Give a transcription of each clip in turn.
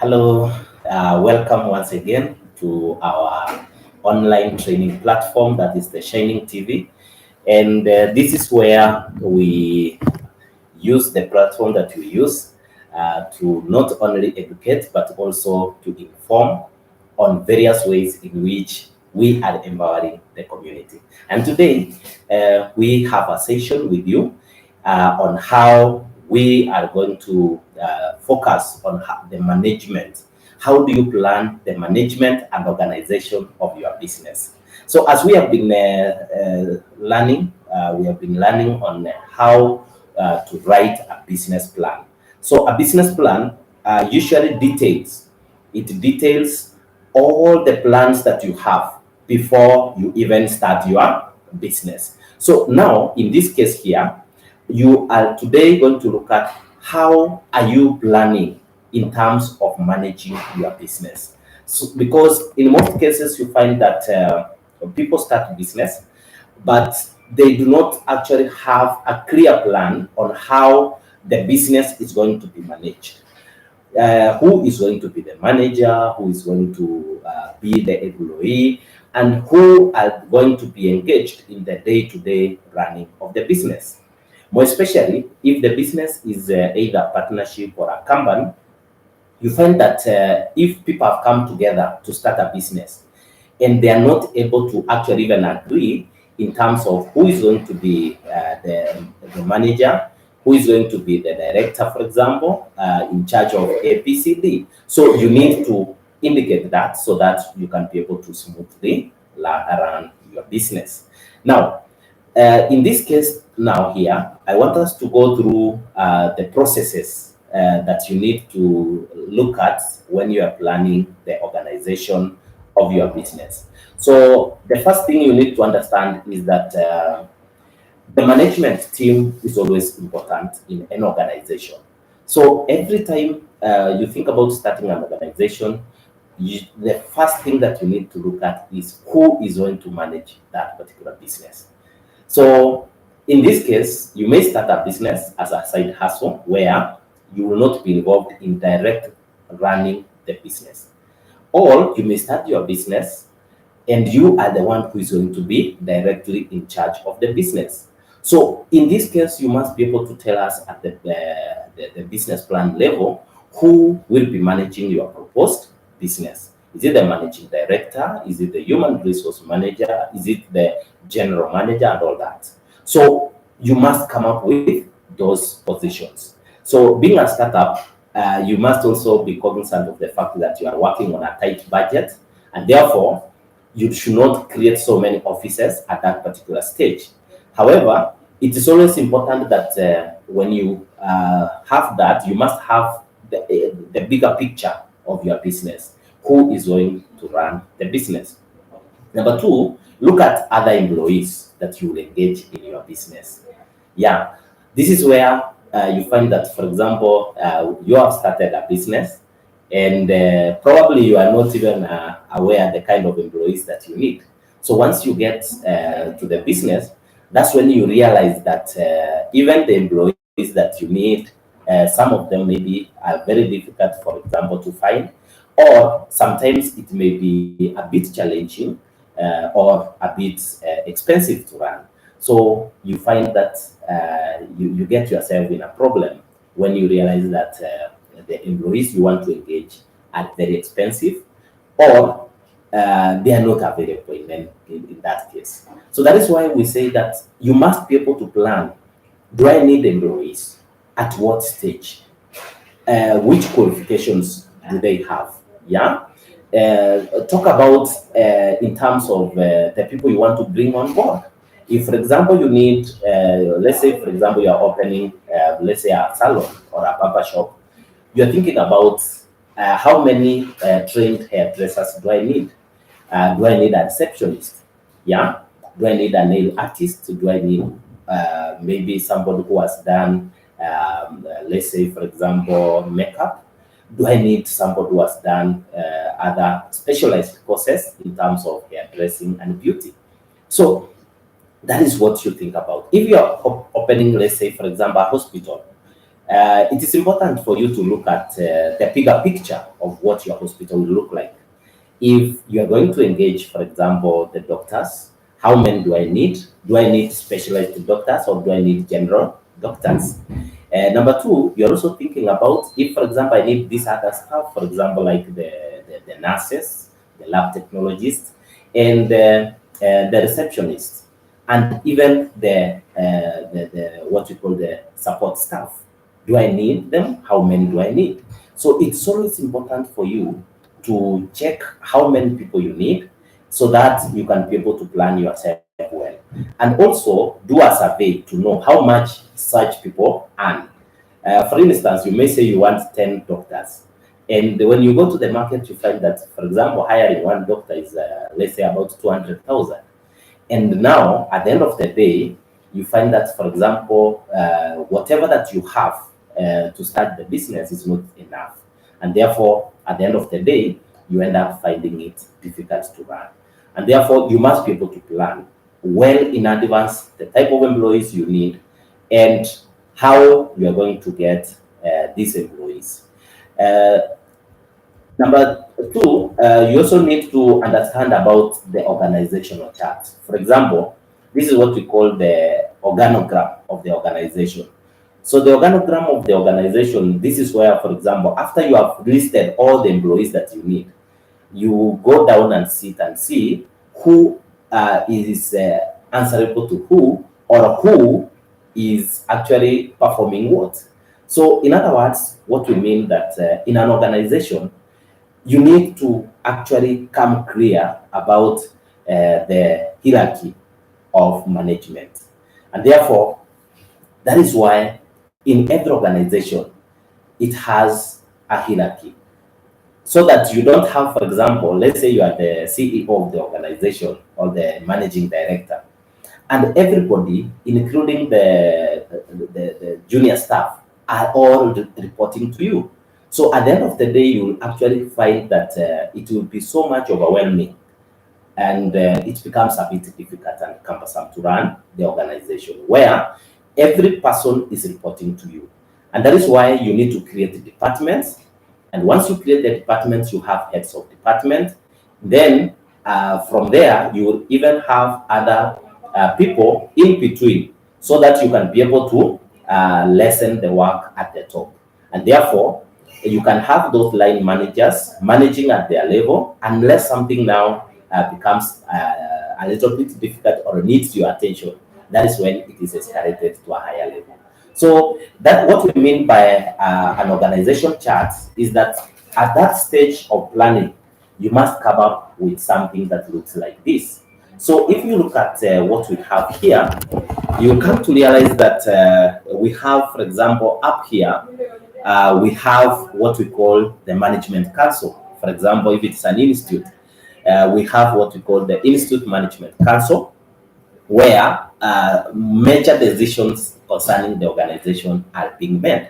Hello, welcome once again to our online training platform that is the Shining TV. And this is where we use the platform that we use to not only educate but also to inform on various ways in which we are empowering the community. And today we have a session with you on how we are going to focus on the management. How do you plan the management and organization of your business? So as we have been learning, we have been learning on how to write a business plan. So a business plan usually details all the plans that you have before you even start your business. So now, in this case here, you are today going to look at how are you planning in terms of managing your business. So, because in most cases you find that people start business, but they do not actually have a clear plan on how the business is going to be managed. Who is going to be the manager, who is going to be the employee, and who are going to be engaged in the day-to-day running of the business. More especially if the business is either a partnership or a company, you find that if people have come together to start a business and they are not able to actually even agree in terms of who is going to be the manager, who is going to be the director, for example, in charge of APCD. So you need to indicate that so that you can be able to smoothly run your business. Now, in this case now here, I want us to go through the processes that you need to look at when you are planning the organization of your business. So the first thing you need to understand is that the management team is always important in an organization. So every time you think about starting an organization, the first thing that you need to look at is who is going to manage that particular business. So in this case, you may start a business as a side hustle where you will not be involved in direct running the business. Or you may start your business and you are the one who is going to be directly in charge of the business. So in this case, you must be able to tell us at the business plan level who will be managing your proposed business. Is it the managing director? Is it the human resource manager? Is it the general manager and all that? So you must come up with those positions. So being a startup, you must also be cognizant of the fact that you are working on a tight budget, and therefore you should not create so many offices at that particular stage. However, it is always important that when you have that, you must have the bigger picture of your business. Who is going to run the business? Number two, look at other employees that you will engage in your business. Yeah, this is where you find that, for example, you have started a business and probably you are not even aware the kind of employees that you need. So once you get to the business, that's when you realize that even the employees that you need, some of them maybe are very difficult, for example, to find, or sometimes it may be a bit challenging or a bit expensive to run. So you find that you get yourself in a problem when you realize that the employees you want to engage are very expensive or they are not available in that case. So that is why we say that you must be able to plan. Do I need employees? At what stage? Which qualifications do they have? Yeah. Talk about in terms of the people you want to bring on board. If, for example, you need, let's say, for example, you are opening, let's say, a salon or a barber shop, you're thinking about how many trained hairdressers do I need? Do I need a receptionist? Yeah. Do I need a nail artist? Do I need maybe somebody who has done, let's say, for example, makeup? Do I need somebody who has done other specialized courses in terms of hairdressing and beauty? So that is what you think about. If you are opening, let's say, for example, a hospital, it is important for you to look at the bigger picture of what your hospital will look like. If you are going to engage, for example, the doctors, how many do I need? Do I need specialized doctors or do I need general doctors? Number two, you're also thinking about if, for example, I need this other stuff, for example, like the nurses, the lab technologists, and the receptionists, and even the what we call the support staff. Do I need them? How many do I need? So it's always important for you to check how many people you need so that you can be able to plan yourself well. And also do a survey to know how much such people earn. For instance, you may say you want 10 doctors. And when you go to the market, you find that, for example, hiring one doctor is, let's say, about 200,000. And now, at the end of the day, you find that, for example, whatever that you have to start the business is not enough. And therefore, at the end of the day, you end up finding it difficult to run. And therefore, you must be able to plan well in advance the type of employees you need and how you are going to get these employees. Number two, you also need to understand about the organizational chart. For example, this is what we call the organogram of the organization. So the organogram of the organization, this is where, for example, after you have listed all the employees that you need, you go down and sit and see who is answerable to who, or who is actually performing what. So in other words, what we mean that in an organization, you need to actually come clear about the hierarchy of management. And therefore, that is why in every organization, it has a hierarchy. So that you don't have, for example, let's say you are the CEO of the organization or the managing director, and everybody, including the junior staff, are all reporting to you. So at the end of the day, you will actually find that it will be so much overwhelming, and it becomes a bit difficult and cumbersome to run the organization where every person is reporting to you. And that is why you need to create departments. And once you create the departments, you have heads of department. Then from there, you will even have other people in between so that you can be able to lessen the work at the top. And therefore, you can have those line managers managing at their level unless something now becomes a little bit difficult or needs your attention. That is when it is escalated to a higher level. So that what we mean by an organization chart is that at that stage of planning, you must come up with something that looks like this. So if you look at what we have here, you come to realize that we have, for example, up here, we have what we call the management council. For example, if it's an institute, we have what we call the institute management council, where major decisions concerning the organization are being made.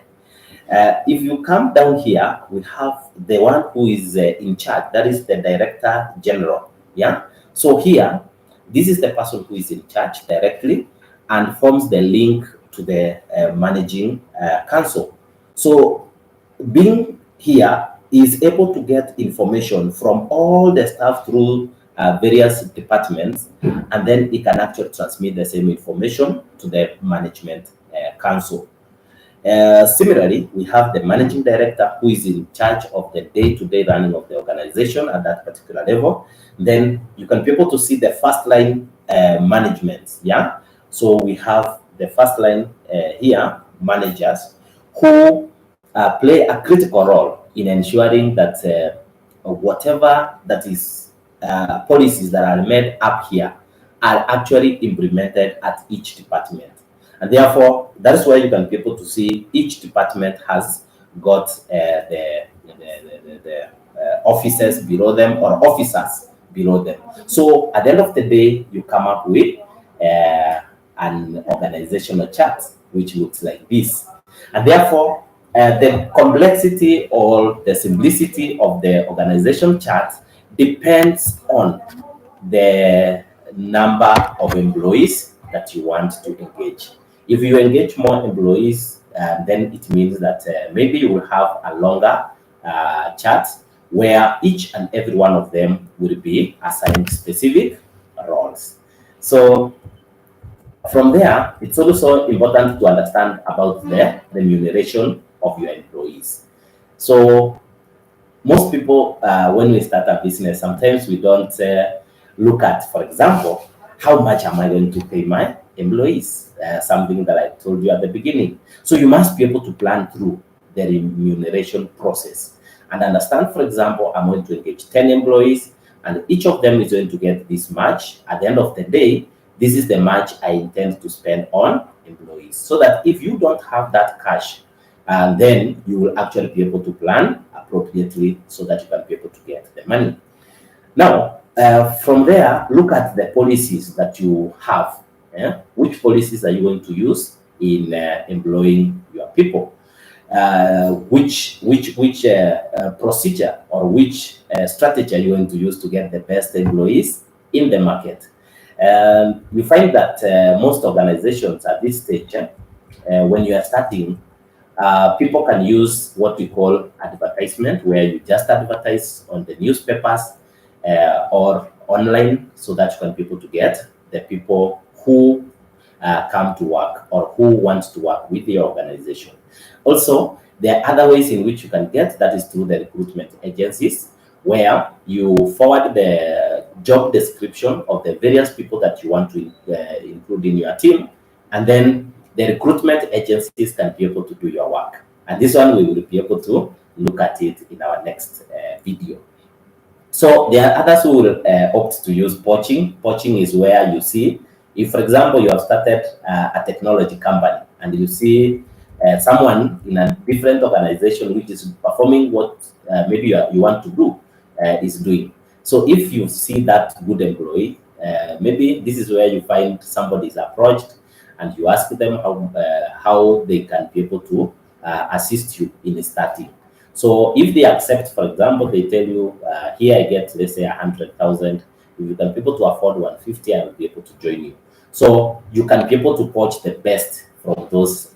If you come down here, we have the one who is in charge, that is the director general. Yeah. So here, this is the person who is in charge directly and forms the link to the managing council. So being here is able to get information from all the staff through various departments, and then it can actually transmit the same information to the management council. Similarly, we have the managing director who is in charge of the day-to-day running of the organization at that particular level. Then you can be able to see the first line management. Yeah. So we have the first line here, managers, who play a critical role in ensuring that whatever that is policies that are made up here are actually implemented at each department. And therefore, that is why you can be able to see each department has got the officers below them or officers below them. So at the end of the day, you come up with an organizational chart which looks like this. And therefore, the complexity or the simplicity of the organization chart depends on the number of employees that you want to engage. If you engage more employees, then it means that maybe you will have a longer chart where each and every one of them will be assigned specific roles. So from there, it's also important to understand about the remuneration of your employees. So most people, when we start a business, sometimes we don't look at, for example, how much am I going to pay my employees? Something that I told you at the beginning. So you must be able to plan through the remuneration process and understand, for example, I'm going to engage 10 employees and each of them is going to get this much. At the end of the day, this is the much I intend to spend on employees. So that if you don't have that cash, and then you will actually be able to plan appropriately so that you can be able to get the money. Now, from there, look at the policies that you have. Which policies are you going to use in employing your people? Which procedure or which strategy are you going to use to get the best employees in the market? We find that most organizations at this stage, when you are starting, people can use what we call advertisement, where you just advertise on the newspapers or online so that you can be able to get the people who come to work or who wants to work with your organization. Also, there are other ways in which you can get, that is through the recruitment agencies, where you forward the job description of the various people that you want to include in your team, and then the recruitment agencies can be able to do your work. And this one we will be able to look at it in our next video. So there are others who will opt to use poaching. Poaching is where you see, if for example you have started a technology company and you see someone in a different organization which is performing what maybe you want to do is doing. So if you see that good employee, maybe this is where you find somebody is approached and you ask them how they can be able to assist you in starting. So if they accept, for example, they tell you, here I get, let's say 100,000. If you can be able to afford 150, I will be able to join you. So you can be able to poach the best from those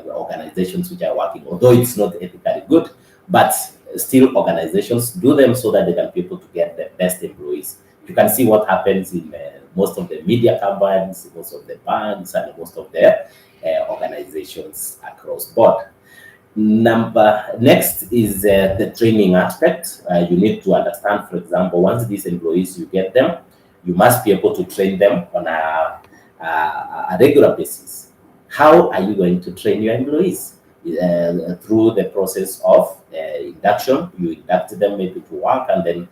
organizations which are working, although it's not ethically good, but still organizations do them so that they can be able to get the best employees. You can see what happens in most of the media companies, most of the banks, and most of the organizations across board. Next is the training aspect. You need to understand, for example, once these employees, you get them, you must be able to train them on a regular basis. How are you going to train your employees? Through the process of induction. You induct them maybe to work, and then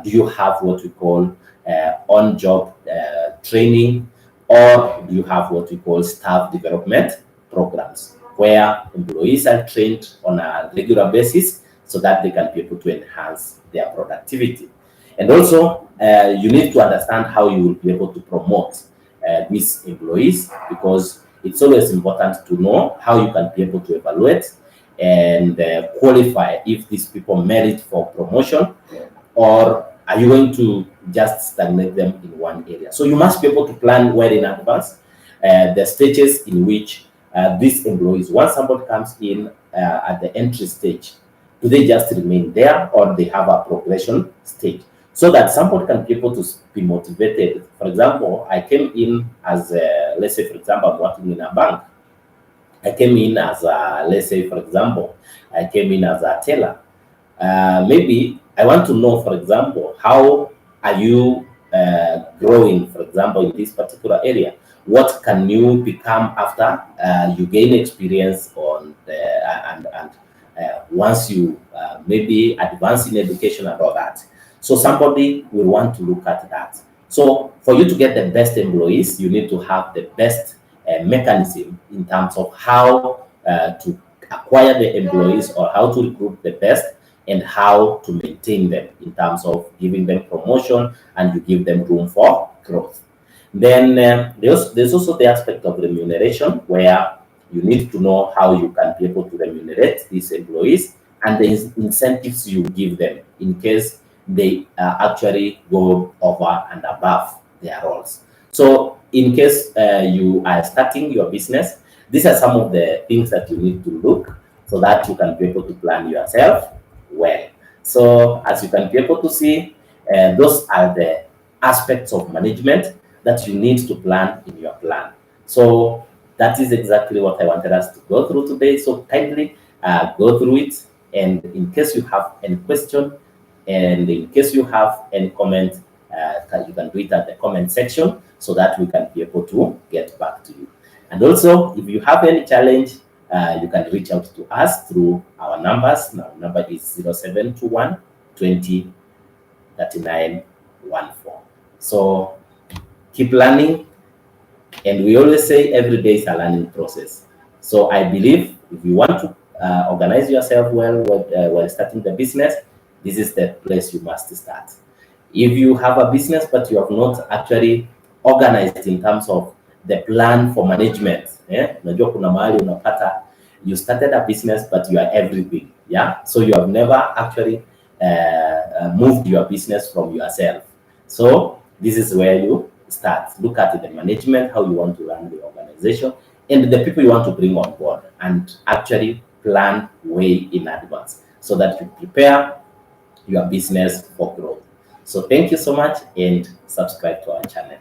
do you have what we call on-job training, or do you have what we call staff development programs, where employees are trained on a regular basis so that they can be able to enhance their productivity? And also, you need to understand how you will be able to promote these employees, because it's always important to know how you can be able to evaluate and qualify if these people merit for promotion, or are you going to just stagnate them in one area. So you must be able to plan well in advance the stages in which these employees, once somebody comes in at the entry stage, do they just remain there or they have a progression stage, so that somebody can be able to be motivated. For example, I came in as let's say, for example, I'm working in a bank. I came in as a, let's say, for example, I came in as a teller. Maybe I want to know, for example, how are you growing, for example, in this particular area? What can you become after you gain experience on and once you maybe advance in education and all that? So somebody will want to look at that. So for you to get the best employees, you need to have the best mechanism in terms of how to acquire the employees, or how to recruit the best, and how to maintain them in terms of giving them promotion, and you give them room for growth. Then there's also the aspect of remuneration, where you need to know how you can be able to remunerate these employees, and the incentives you give them in case they actually go over and above their roles. So in case you are starting your business, these are some of the things that you need to look so that you can be able to plan yourself well. So as you can be able to see, those are the aspects of management that you need to plan in your plan. So that is exactly what I wanted us to go through today. So kindly go through it. And in case you have any question, and in case you have any comment, you can do it at the comment section so that we can be able to get back to you. And also, if you have any challenge, you can reach out to us through our numbers. Now, number is 0721 20 39 14. So keep learning. And we always say every day is a learning process. So I believe if you want to organize yourself well while starting the business, this is the place you must start. If you have a business but you have not actually organized in terms of the plan for management, unajua kuna mahali unapata you started a business but you are everything, so you have never actually moved your business from yourself. So this is where you start. Look at the management, how you want to run the organization, and the people you want to bring on board, and actually plan way in advance so that you prepare your business for growth. So thank you so much, and subscribe to our channel.